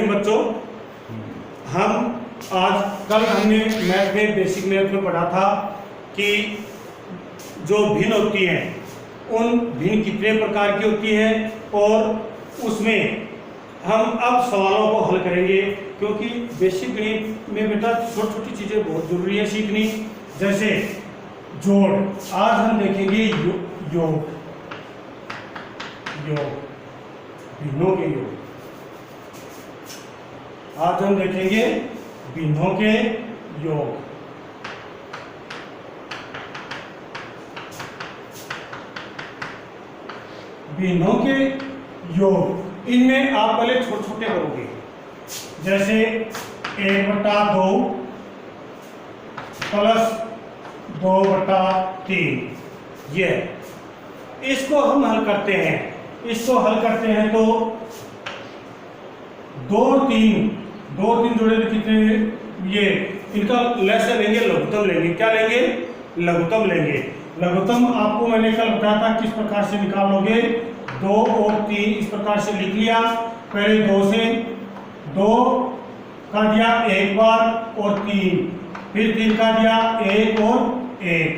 देखो बच्चों, हम आज कल हमने मैथ में बेसिक मैथ में पढ़ा था कि जो भिन्न होती हैं उन भिन्न कितने प्रकार की होती है, और उसमें हम अब सवालों को हल करेंगे, क्योंकि बेसिक गणित में बेटा छोटी छोटी चीज़ें बहुत जरूरी है सीखनी। जैसे जोड़, आज हम देखेंगे योग, भिन्नों के योग। आज हम देखेंगे भिन्नों के योग। भिन्नों के योग, इनमें आप पहले छोटे छोटे करोगे, जैसे 1/2 प्लस 2/3। ये इसको हम हल करते हैं। इसको हल करते हैं तो 2 3 जोड़े तो कितने, ये इनका लसागु लेंगे, लघुत्तम लेंगे। क्या लेंगे? लघुत्तम लेंगे। लघुत्तम आपको मैंने कल बताया था किस प्रकार से निकालोगे। 2 और 3 इस प्रकार से लिख लिया। पहले 2 से 2 का दिया एक बार और 3, फिर 3 का दिया 1 और 1,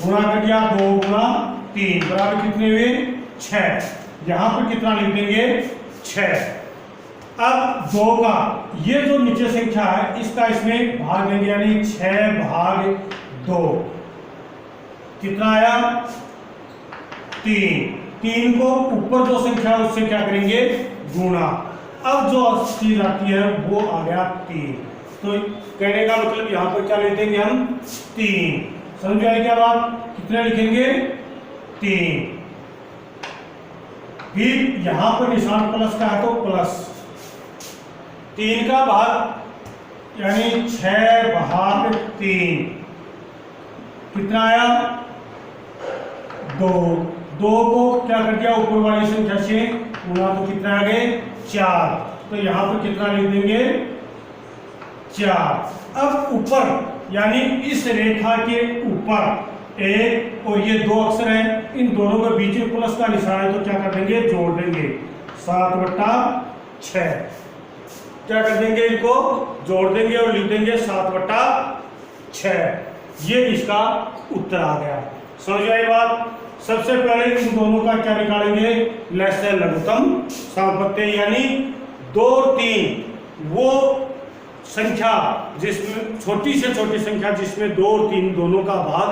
गुणा कर दिया 2 गुणा 3 बराबर कितने हुए? 6। यहाँ पर कितना लिख देंगे? 6। अब 2 का ये जो नीचे संख्या है इसका इसमें भाग देंगे, यानी 6/2 कितना आया? 3 को ऊपर जो संख्या उससे क्या करेंगे? गुणा। अब जो चीज आती है वो आ गया 3। तो कहने का मतलब यहाँ पर क्या लिख देंगे हम? 3। समझ आए क्या बात? कितने लिखेंगे? 3। फिर यहाँ पर निशान प्लस का है तो प्लस 3 का भाग, यानी 6/3 कितना आया? 2 को क्या कर दिया? ऊपर वाली संख्या से गुणा, तो कितना आ गए? 4। तो यहाँ पर कितना लिख देंगे? 4। अब ऊपर, यानी इस रेखा के ऊपर 1 और ये 2 अक्षर हैं, इन दोनों के बीच में प्लस का निशान है, तो क्या कर देंगे? जोड़ देंगे। 7/6 क्या कर देंगे? इनको जोड़ देंगे और लिख देंगे 7/6। ये इसका उत्तर आ गया। समझ आई बात? सबसे पहले इन दोनों का क्या निकालेंगे? लसागु लघुत्तम सामर्थ्य, यानी 2 और 3 वो संख्या जिसमें छोटी से छोटी संख्या जिसमें 2 और 3 दोनों का भाग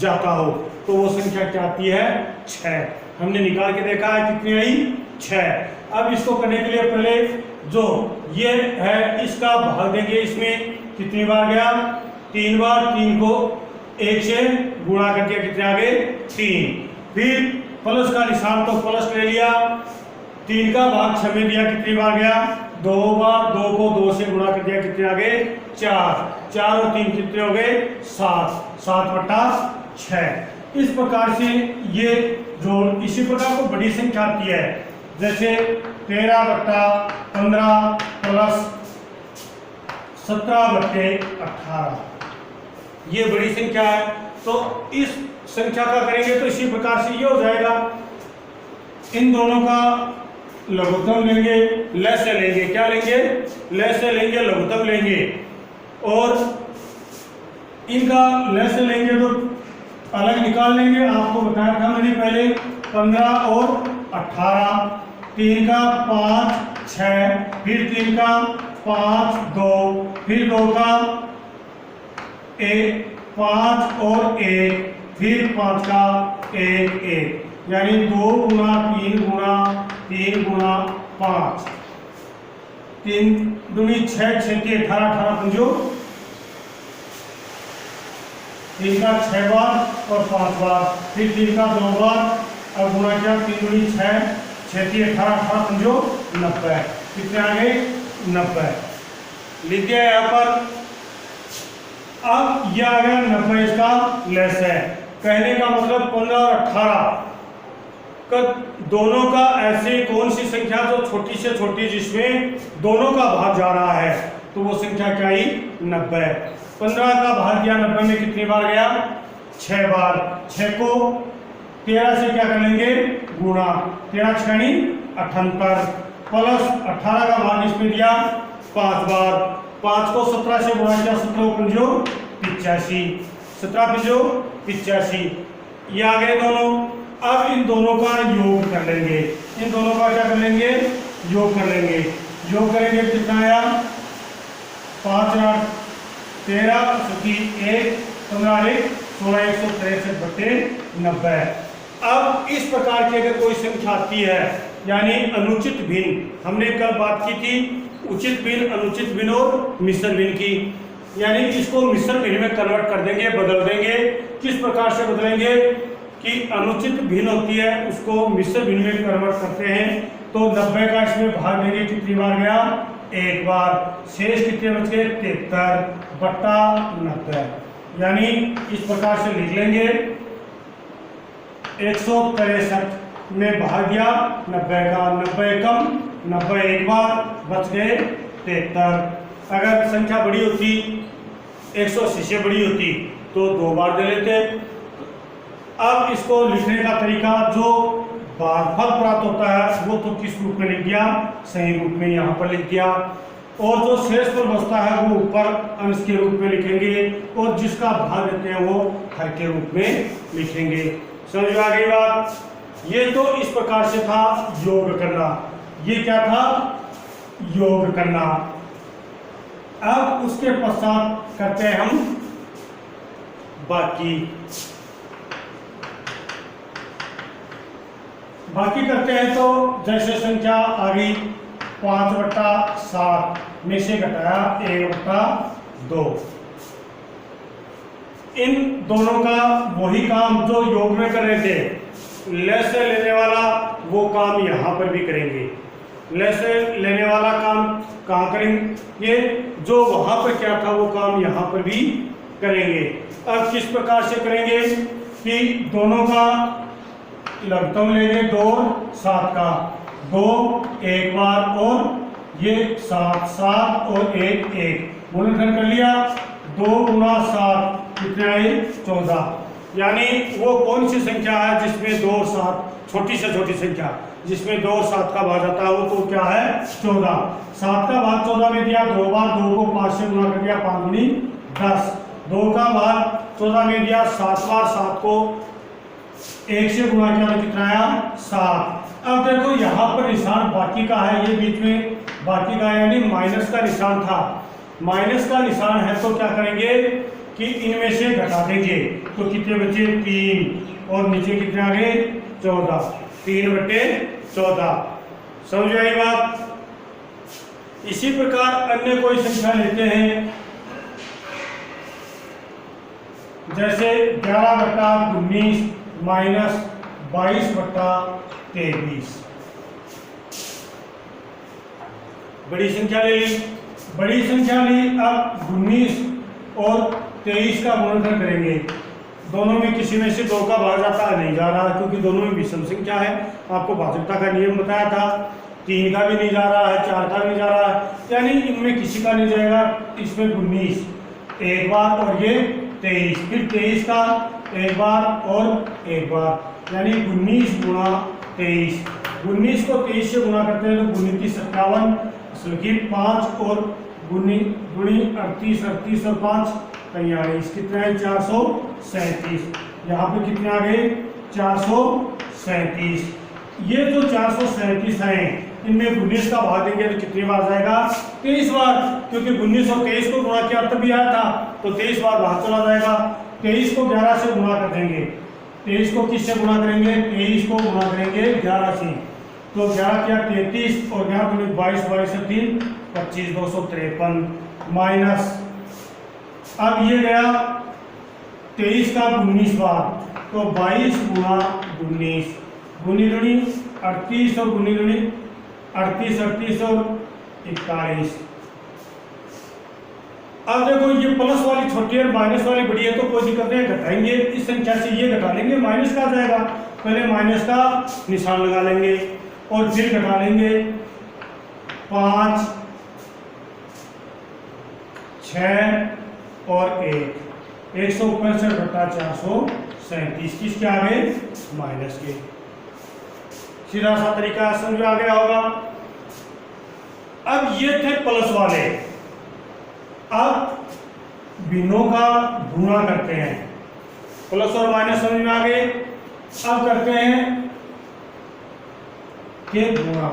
जाता हो, तो वो संख्या क्या आती है? 6। हमने निकाल के देखा है कितनी आई? 6। अब इसको करने के लिए पहले जो ये है इसका भाग देंगे। इसमें कितनी बार गया? 3 बार। 3 को 1 से गुणा कर दिया, कितने आ गए? 3। फिर प्लस का निशान तो प्लस ले लिया। 3 का भाग 6 में दिया, कितनी बार गया? 2 बार। 2 को 2 से गुणा कर दिया, कितने आ गए? 4। 4 और 3 कितने हो गए? 7। 7/6। इस प्रकार से ये जोड़। इसी प्रकार को बड़ी संख्या आती है, जैसे 13/15 प्लस 17/18। ये बड़ी संख्या है, तो इस संख्या का करेंगे तो इसी प्रकार से ये हो जाएगा। इन दोनों का लघुत्तम लेंगे, लसागु लेंगे। क्या लेंगे? लसागु लेंगे, लघुत्तम लेंगे। और इनका लसागु लेंगे तो अलग निकाल लेंगे। आपको बताया था मैंने पहले 15 और 18। 3 का 5 6, फिर 3 का 5 2, फिर 2 का 1 5 और 1, फिर 5 का 1 1, यानी 2 गुणा 3 गुणा 3 गुणा 5। 3 दूनी 6, 6 के 18, 18 पंजो 3 का 6 बार और 5 बार, फिर 3 का 2 बार और गुणा किया। 3 दूनी 6, 6 के 18, 18 पंजो 90। कितने आ गए? 90 लिख दिया यहाँ पर। अब यह आ गया 90, इसका लेस है। कहने का मतलब 15 और 18 का दोनों का ऐसी कौन सी संख्या जो छोटी से छोटी जिसमें दोनों का भाग जा रहा है, तो वो संख्या क्या आई? 90। 15 का भाग दिया 90 में, कितनी बार गया? 6 बार। 6 को 13 से क्या कर लेंगे? गुणा। 13 6 × 78, प्लस 18 का भाग इसमें दिया 5 बार, 5 को 17 से गुणा किया, 17 पंजो 85, 17 पंजो 85, ये आ गए दोनों। अब इन दोनों का योग कर लेंगे, इन दोनों का क्या कर लेंगे, योग कर लेंगे। योग करेंगे कितना आया, 5 8 13 1 15 16 163/90। अब इस प्रकार की अगर कोई संख्या आती है, यानी अनुचित भिन्न, हमने कल बात की थी उचित भिन्न, अनुचित भिन्न और मिश्र भिन्न की, यानी इसको मिश्र भिन्न में कन्वर्ट कर देंगे, बदल देंगे। किस प्रकार से बदलेंगे कि अनुचित भिन्न होती है उसको मिश्र भिन्न में कन्वर्ट करते हैं, तो 90 का इसमें भाग देंगे, कितनी बार गया, एक बार, शेष कितने बच गए, 73/90, यानी इस प्रकार से लिख लेंगे 163 में भाग दिया 90 का, 90 कम 90 एक बार, बच गए 73। अगर संख्या बड़ी होती 180 से बड़ी होती तो 2 बार दे लेते। अब इसको लिखने का तरीका, जो भागफल प्राप्त होता है वो तो किस रूप में लिख दिया, सही रूप में यहाँ पर लिख दिया, और जो शेष फल बचता है वो ऊपर अंश के रूप में लिखेंगे, और जिसका भाग देते हैं वो हर के रूप में लिखेंगे। समझ में आ गई बात। ये तो इस प्रकार से था योग करना, ये क्या था, योग करना। अब उसके पश्चात करते हैं हम बाकी करते हैं। तो जैसे संख्या आ गई 5/7 में से घटाया 1/2, इन दोनों का वही काम जो योग में कर रहे थे, लेस से लेने वाला वो काम यहाँ पर भी करेंगे। लेस से लेने वाला काम कहाँ करेंगे, जो वहाँ पर क्या था वो काम यहाँ पर भी करेंगे। अब किस प्रकार से करेंगे कि दोनों का लघुत्तम लेंगे, 2 7 का, 2 एक बार, और ये 7 7 और 1 1 गुणनखंड कर लिया, 2 × 7 कितने आए, 14। यानी वो कौन सी संख्या है जिसमें 2 और 7, छोटी से छोटी संख्या जिसमें 2 और 7 का भाग जाता है, वो तो क्या है, 14। 7 का भाग 14 में दिया 2 बार, 2 को 5 से गुणा कर दिया, 5 दूनी 10। 2 का भाग 14 में दिया 7 बार, 7 को 1 से गुणा किया तो कितना आया, 7। अब देखो यहाँ पर निशान बाकी का है, ये बीच में बाकी का है, यानी माइनस का निशान था। माइनस का निशान है तो क्या करेंगे कि इनमें से घटा देंगे, तो कितने बचे, 3, और नीचे कितने आ गए, 14, 3/14। समझ आई बात। इसी प्रकार अन्य कोई संख्या लेते हैं, जैसे 11/19 माइनस 22/23, बड़ी संख्या ले ली, बड़ी संख्या ली। अब 19 और 23 का गुणनखंड करेंगे, दोनों में किसी में से 2 का भाग जाता है, नहीं जा रहा है क्योंकि दोनों में विषम संख्या है। आपको भाजकता का नियम बताया था, 3 का भी नहीं जा रहा है, 4 का भी नहीं जा रहा है, यानी इनमें किसी का नहीं जाएगा। इसमें 19 एक बार और ये 23, फिर 23 का एक बार और एक बार, यानी 19 × 23। 19 को 23 से गुणा करते हैं तो 19 57, इसलिए 5 और गुणी 38, 38 और 5 43, कितने हैं, 437। यहाँ पे कितने आ गए, 437। ये जो 437 हैं, इनमें 19 का भाग देंगे तो कितनी बार जाएगा, 23 बार, क्योंकि 19 और 23 को गुणा किया तभी आया था, तो 23 बार बाहर चला जाएगा। 23 को 11 से गुणा कर देंगे, 23 को किससे गुणा करेंगे, 23 को गुणा करेंगे 11 से, तो 11 क्या 33, और 11 दूनी 22, 22 से 3 25, 253 माइनस। अब ये गया 23 का 19 बार, तो 22 × 19, गुनी दुनी 38 और गुनी दुनी 38, 38 और 41। अब देखो ये प्लस वाली छोटी है, माइनस वाली बड़ी है, तो कोई दिक्कत नहीं, घटाएंगे इस संख्या से, ये घटा लेंगे, माइनस का जाएगा, पहले माइनस का निशान लगा लेंगे और फिर घटा लेंगे 5 6 और 1, 165/437, किसके आगे, माइनस के। सीधा सा तरीका समझ में आ गया होगा। अब ये थे प्लस वाले, अब भिन्नों का गुणा करते हैं। प्लस और माइनस समझ में आ गए। अब करते हैं के गुणा।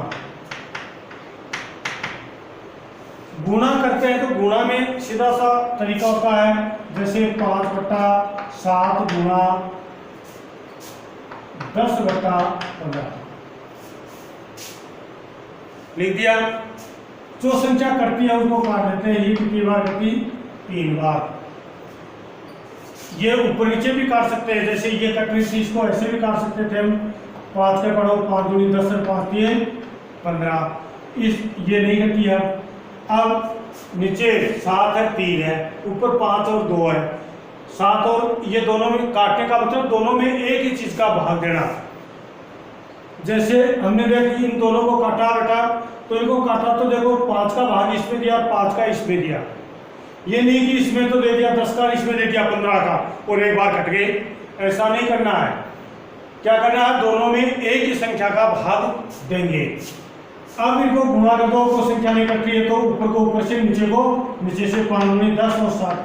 गुणा करते हैं तो गुणा में सीधा सा तरीका होता है, जैसे 5/7 गुणा 10/15 लिख दिया। जो संख्या करती है उसको काट देते हैं। ये कितनी बार करती? 3 बार। ये ऊपर नीचे भी काट सकते हैं, जैसे ये कट रही थी, इसको ऐसे भी काट सकते थे हम। 5 के पढ़ो, 5 दूनी 10 और 5 दिए 15। इस ये नहीं करती है। अब नीचे 7 है, 3 है, ऊपर 5 और 2 है। 7 और ये दोनों में काटने का मतलब दोनों में एक ही चीज का भाग देना। जैसे हमने देखी इन दोनों को काटा बेटा, तो इनको काटा तो देखो 5 का भाग इसमें दिया, 5 का इसमें दिया। ये नहीं कि इसमें तो दे दिया 10 का, इसमें दे दिया 15 का और एक बार कट गए। ऐसा नहीं करना है। क्या करना है? दोनों में एक ही संख्या का भाग देंगे। अब इनको गुणा कर दो, कोई संख्या नहीं कटती है तो ऊपर को ऊपर से, नीचे को नीचे से। 5 दूनी 10 और 7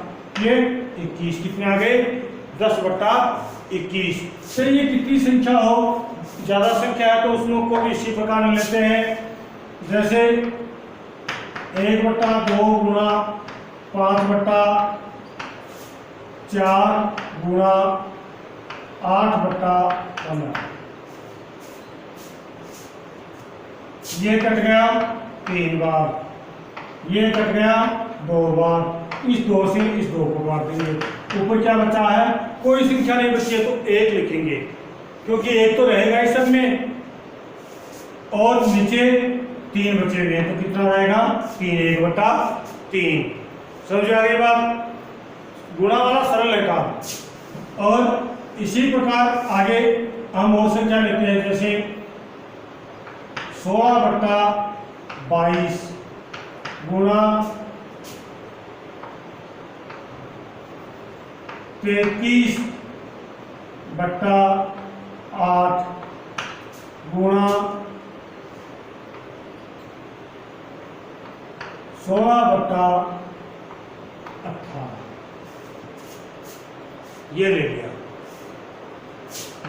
ये 21। कितने आ गए? 10/21। फिर ये कितनी संख्या हो, ज्यादा संख्या है तो उसमें को भी इसी प्रकार लेते हैं, जैसे 1/2 गुणा 5/4 गुणा 8/15। ये कट गया 3 बार, ये कट गया 2 बार। इस 2 से इस 2 को काट देंगे। ऊपर क्या बचा है? कोई संख्या नहीं बची है तो 1 लिखेंगे, क्योंकि 1 तो रहेगा इस सब में, और नीचे 3 बचे हुए हैं तो कितना रहेगा? 3 1/3। समझ आ गई बात? गुणा वाला सरल है काम। और इसी प्रकार आगे हम और संख्या लेते हैं, जैसे 16/22 गुणा 33/8 गुणा 16/18। ये ले लिया।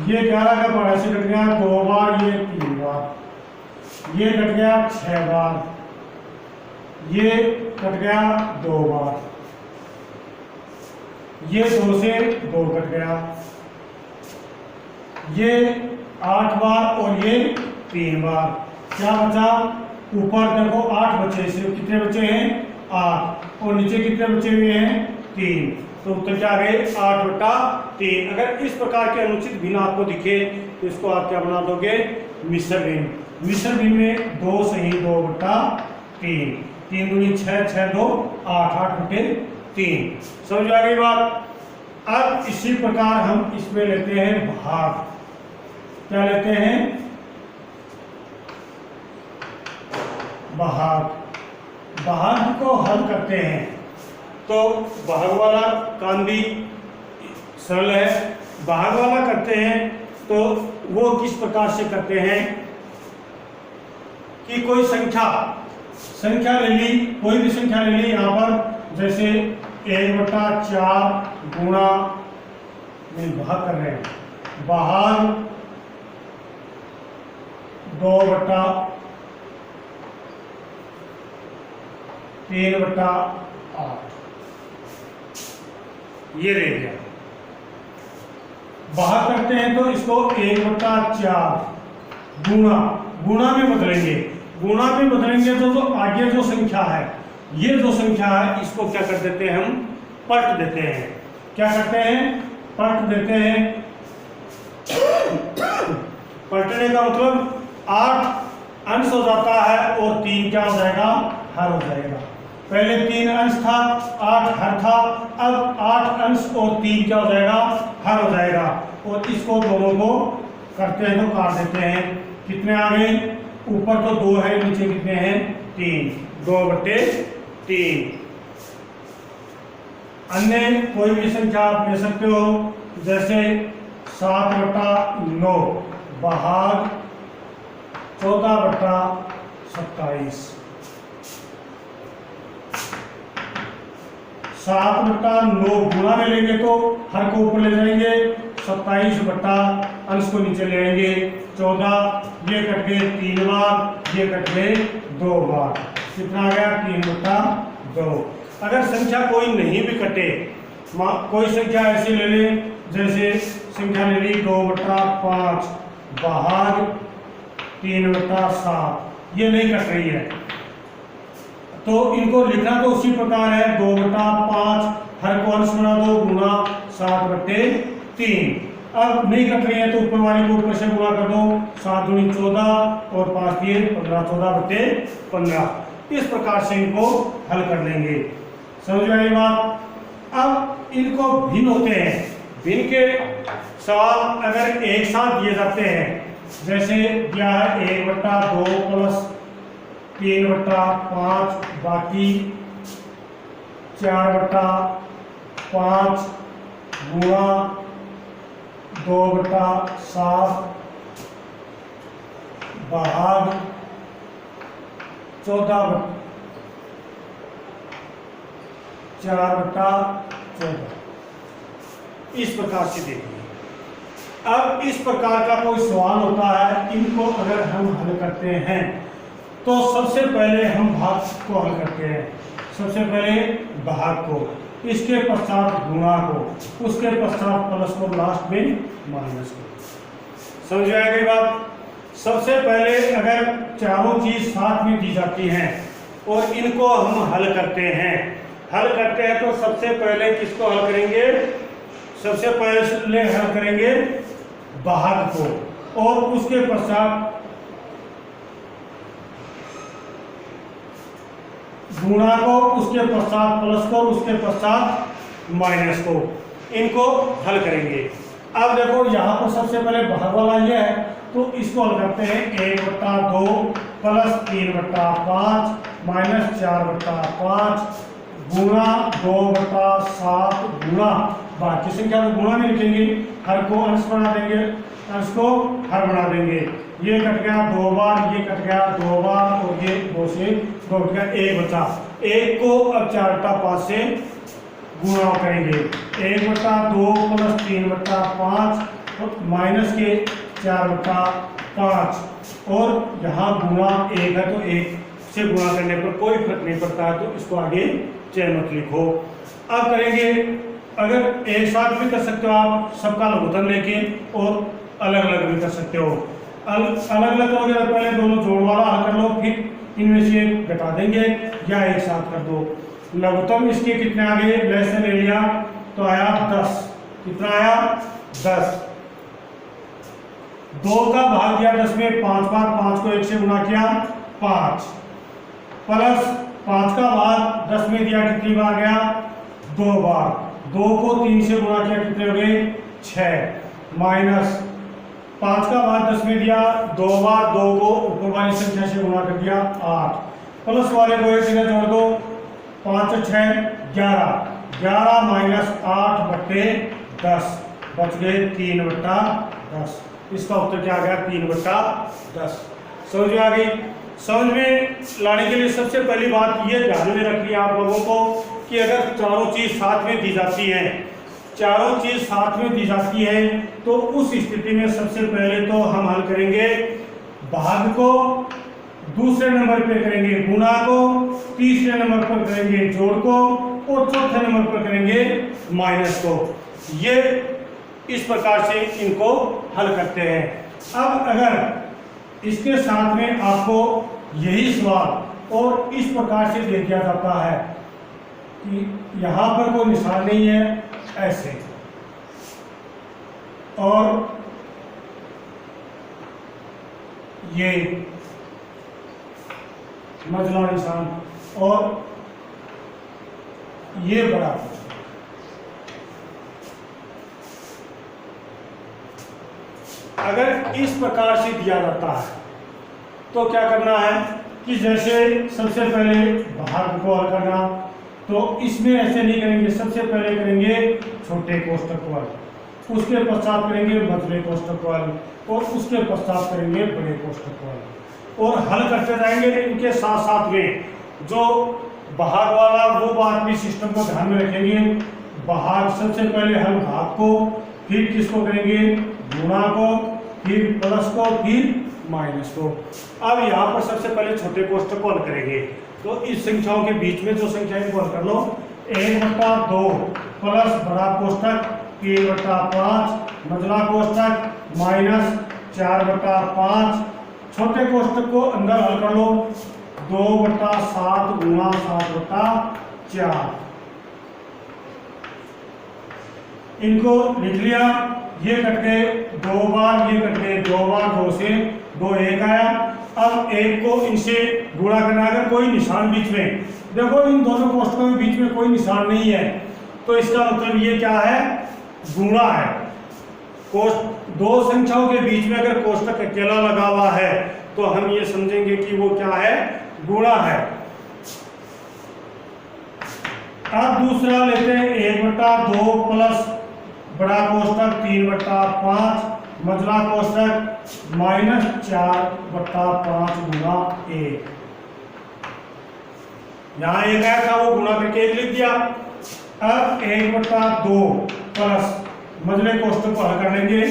ये 11 का पढ़ा से कट गया 2 बार, ये 3 बार, ये कट गया 6 बार, ये कट गया 2 बार, ये 2 से 2 कट गया, ये 8 बार और ये 3 बार। क्या बचा? ऊपर देखो 8 बचे, सिर्फ कितने बचे हैं? 8। और नीचे कितने बचे हुए हैं? 3। तो उत्तर क्या आ गए? 8/3। अगर इस प्रकार के अनुचित भिन्न आपको दिखे तो इसको आप क्या बना दोगे? मिश्र भिन्न। मिश्र भिन्न में 2 सही 2/3। 3 दूनी 6, 6 2 8, 8/3। समझ आ गई बात? अब इसी प्रकार हम इसमें लेते हैं भाग। क्या लेते हैं? भाग। भाग को हल करते हैं तो भाग वाला काम भी सरल है। भाग वाला करते हैं तो वो किस प्रकार से करते हैं कि कोई संख्या ले ली, कोई भी संख्या ले ली यहाँ पर, जैसे 1/4 गुणा में भाग कर रहे हैं, भाग 2/3/8 ये ले लिया। भाग करते हैं तो इसको 1/4 गुणा में बदलेंगे। गुणा में बदलेंगे तो जो आगे जो संख्या है, ये जो संख्या है, इसको क्या कर देते हैं? हम पलट देते हैं। क्या करते हैं? पलट देते हैं। पलटने का मतलब 8 अंश हो जाता है और 3 क्या हो जाएगा? हर हो जाएगा। पहले 3 अंश था, 8 हर था, अब 8 अंश और 3 क्या हो जाएगा? हर हो जाएगा। और इसको दोनों को करते हैं तो काट देते हैं। कितने आ गए? ऊपर तो 2 है, नीचे कितने हैं? 3। 2/3। अन्य कोई भी संख्या आप ले सकते हो, जैसे 7/9 भाग 14/27। 7/9 गुणा में लेंगे तो हर को ऊपर ले जाएंगे, 27 बटा अंश को नीचे ले आएंगे 14, ये कट गए 3 बार, ये कट गए 2 बार, कितना आ गया 3/2। अगर संख्या कोई नहीं भी कटे, कोई संख्या ऐसी ले लें, जैसे संख्या ले ली 2/5 भाग 3/7, ये नहीं कट रही है, तो इनको लिखना तो उसी प्रकार है 2/5, हर को अंश बना दो गुणा 7/3। अब नहीं कट रही है तो ऊपर वाले को ऊपर से गुणा कर दो, 7 दूनी 14 और 5 दिए 15, 14/15। इस प्रकार से इनको हल कर लेंगे। समझ में आई बात? अब इनको भिन्न होते हैं, भिन्न के सवाल अगर एक साथ दिए जाते हैं, जैसे दिया है 1/2 प्लस 3/5 बाकी 4/5 गुणा 2/7 भाग 4/14, इस प्रकार से देखिए। अब इस प्रकार का कोई सवाल होता है, इनको अगर हम हल करते हैं तो सबसे पहले हम भाग को हल करते हैं, सबसे पहले भाग को, इसके पश्चात गुणा को, उसके पश्चात प्लस को, लास्ट में माइनस को। समझ में आ गई बात? सबसे पहले अगर चारों चीज साथ में दी जाती हैं और इनको हम हल करते हैं तो सबसे पहले किसको हल करेंगे? सबसे पहले हल करेंगे भाग को और उसके पश्चात गुणा को, उसके पश्चात प्लस को, उसके पश्चात माइनस को, इनको हल करेंगे। अब देखो यहाँ पर सबसे पहले भाग वाला ये है, तो इसको हल करते हैं 1/2 प्लस 3/5 माइनस 4/5 गुणा 2/7 गुणा, बाकी संख्या को गुणा में लिखेंगे, हर को अंश बना देंगे, अंश को हर बना देंगे, ये कट गया 2 बार, ये कट गया 2 बार और ये 2 से 2 कट गया, 1 बचा। 1 को अब 4/5 से गुणा करेंगे, 1/2 प्लस 3/5 माइनस के 4/5 और यहाँ गुणा 1 है तो 1 से गुणा करने पर कोई फर्क नहीं पड़ता है, तो इसको आगे चयन मत लिखो। अब करेंगे, अगर एक साथ भी कर सकते हो आप, सबका लघुत्तम लेके, और अलग अलग भी कर सकते हो। अलग अलग करोगे तो पहले दोनों जोड़ वाला हल कर लो, फिर इनमें से घटा देंगे या एक साथ कर दो। लघुत्तम इसके कितने आ गए, वैसे ले लिया तो आया 10, कितना आया 10। 2 का भाग दिया 10 में 5 बार, 5 को 1 से गुणा किया 5, प्लस 5 का भाग 10 में दिया कितनी बार गया 2 बार, 2 को 3 से गुणा किया कितने हो गए 6, माइनस 5 का भाग 10 में दिया 2 बार, 2 को ऊपर वाली संख्या से गुणा कर दिया 8, प्लस वाले को एक जगह जोड़ दो, 5 6 11, 11 माइनस 8/10 बच गए 3/10। इसका उत्तर क्या आ गया 3/10। समझ में आ गई? समझ में लाने के लिए सबसे पहली बात ये ध्यान में रखनी है आप लोगों को कि अगर चारों चीज साथ में दी जाती हैं, चारों चीज साथ में दी जाती है तो उस स्थिति में सबसे पहले तो हम हल करेंगे भाग को, दूसरे नंबर पे करेंगे गुणा को, तीसरे नंबर पर करेंगे जोड़ को और चौथे नंबर पर करेंगे माइनस को। ये इस प्रकार से इनको हल करते हैं। अब अगर इसके साथ में आपको यही सवाल और इस प्रकार से दे दिया जाता है कि यहाँ पर कोई निशान नहीं है ऐसे, और ये मझला निशान और ये बड़ा कुछ, अगर इस प्रकार से दिया जाता है तो क्या करना है कि जैसे सबसे पहले भाग को हल करना, तो इसमें ऐसे नहीं करेंगे, सबसे पहले करेंगे छोटे कोष्ठक वाले, उसके पश्चात करेंगे मझले कोष्ठक वाले और उसके पश्चात करेंगे बड़े कोष्ठक वाले, और हल करते जाएंगे। इनके साथ साथ में जो भाग वाला वो बात भी सिस्टम को ध्यान में रखेंगे। भाग सबसे पहले हल भाग को, फिर किसको करेंगे, गुणा को, फिर प्लस को, फिर माइनस को। अब यहाँ पर सबसे पहले छोटे कोष्ठक को हल करेंगे। तो इस संख्याओं के बीच में जो संख्याएं को हल कर लो, 1/2 प्लस बड़ा कोष्ठक 3/5 मझला कोष्ठक माइनस 4/5, छोटे कोष्ठक को अंदर हल कर लो, 2/7 गुणा 7/4। इनको लिख लिया, ये कट गए 2 बार, ये कट गए 2 बार, 2 से 2 1 आया। अब 1 को इनसे गुणा करना, अगर कोई निशान बीच में, देखो इन दोनों कोष्ठकों के बीच में कोई निशान नहीं है, तो इसका मतलब ये क्या है, गुणा है। दो संख्याओं के बीच में अगर कोष्ठक अकेला लगा हुआ है तो हम ये समझेंगे कि वो क्या है, गुणा है। अब दूसरा लेते हैं 1/2 प्लस बड़ा कोष्ठक 3/5 मझला कोष्ठक माइनस 4/5 गुणा 1। यहाँ 1 आया था, वो गुणा करके 1 लिख दिया। अब 1/2 प्लस मझले कोष्ठक को हल कर लेंगे,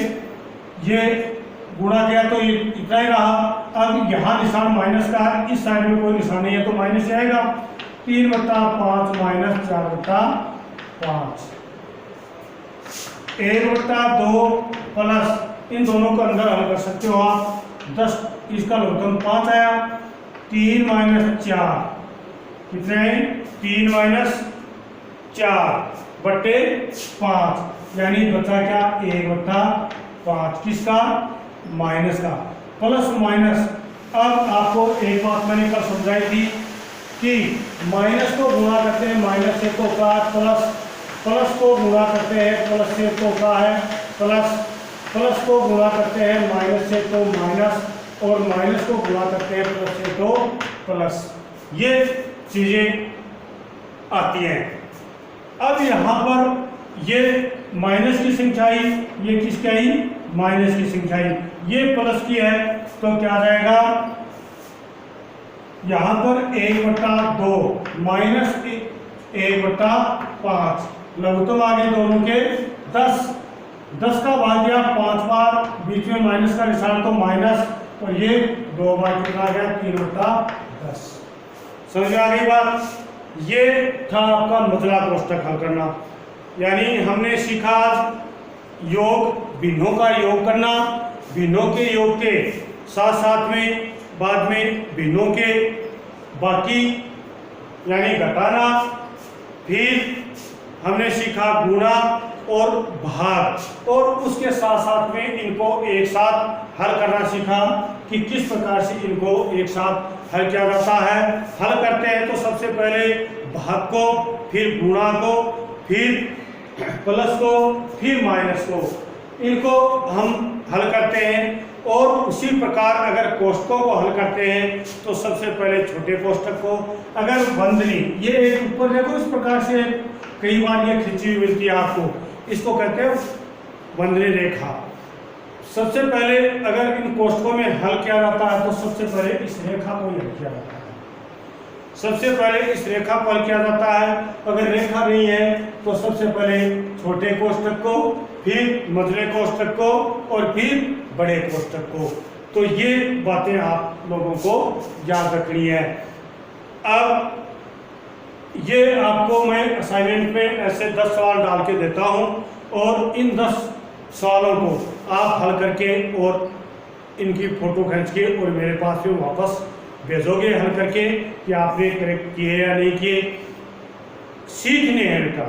ये गुणा किया तो ये इतना ही रहा। अब यहाँ निशान माइनस का है, इस साइड में कोई निशान नहीं है तो माइनस आएगा, 3/5 माइनस 4/5। 1/2 प्लस इन दोनों को अंदर हल कर सकते हो आप, 10, इसका लघुत्तम 5 आया, 3 - 4 कितने हैं, 3 - 4/5, यानी बचा क्या, 1/5 किसका, माइनस का। प्लस माइनस, अब आपको एक बात मैंने कल समझाई थी कि माइनस को गुणा करते हैं माइनस से तो का प्लस, प्लस को गुणा करते हैं प्लस से तो का है प्लस, प्लस को गुणा करते हैं माइनस से तो माइनस, और माइनस को गुणा करते हैं प्लस से तो प्लस। ये चीजें आती हैं। अब यहाँ पर ये माइनस की संख्या आई, ये किसकी आई, माइनस की संख्या आई, ये प्लस की है, तो क्या आ जाएगा, यहाँ पर 1/2 माइनस 1/5, लघुत्तम आगे दोनों के 10, 10 का भाग दिया 5 बार, बीच में माइनस का निशान तो माइनस, और ये 2 बार कितना आ गया, 3/10। समझ आ गई बात। ये था आपका मझला कोष्ठक हल करना, यानी हमने सीखा योग, भिन्नों का योग करना, भिन्नों के योग के साथ साथ में बाद में भिन्नों के बाकी यानी घटाना, फिर हमने सीखा गुणा और भाग, और उसके साथ साथ में इनको एक साथ हल करना सीखा कि किस प्रकार से इनको एक साथ हल किया जाता है। हल करते हैं तो सबसे पहले भाग को, फिर गुणा को, फिर प्लस को, फिर माइनस को, इनको हम हल करते हैं। और उसी प्रकार अगर कोष्ठकों को हल करते हैं तो सबसे पहले छोटे कोष्ठक को, अगर बंधनी, ये एक ऊपर देखो इस प्रकार से कई बार ये खिंची हुई मिलती है आपको, इसको कहते हैं बंधनी रेखा। सबसे पहले अगर इन कोष्ठकों में हल किया जाता है तो सबसे पहले इस रेखा को हल किया जाता है, सबसे पहले इस रेखा को हल किया जाता है। अगर रेखा नहीं है तो सबसे पहले छोटे कोष्ठक को, फिर मझले कोष्ठक को, और फिर बड़े कोष्ठक को। तो ये बातें आप लोगों को याद रखनी है। अब ये आपको मैं असाइनमेंट में ऐसे 10 सवाल डाल के देता हूँ, और इन 10 सवालों को आप हल करके और इनकी फोटो खींच के और मेरे पास में वापस भेजोगे हल करके कि आपने करेक्ट किए या नहीं किए। सीखने हैं बेटा,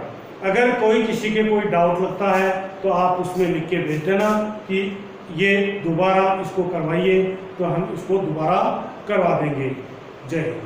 अगर कोई किसी के कोई डाउट लगता है तो आप उसमें लिख के भेज देना कि ये दोबारा इसको करवाइए, तो हम इसको दोबारा करवा देंगे। जय हिंद।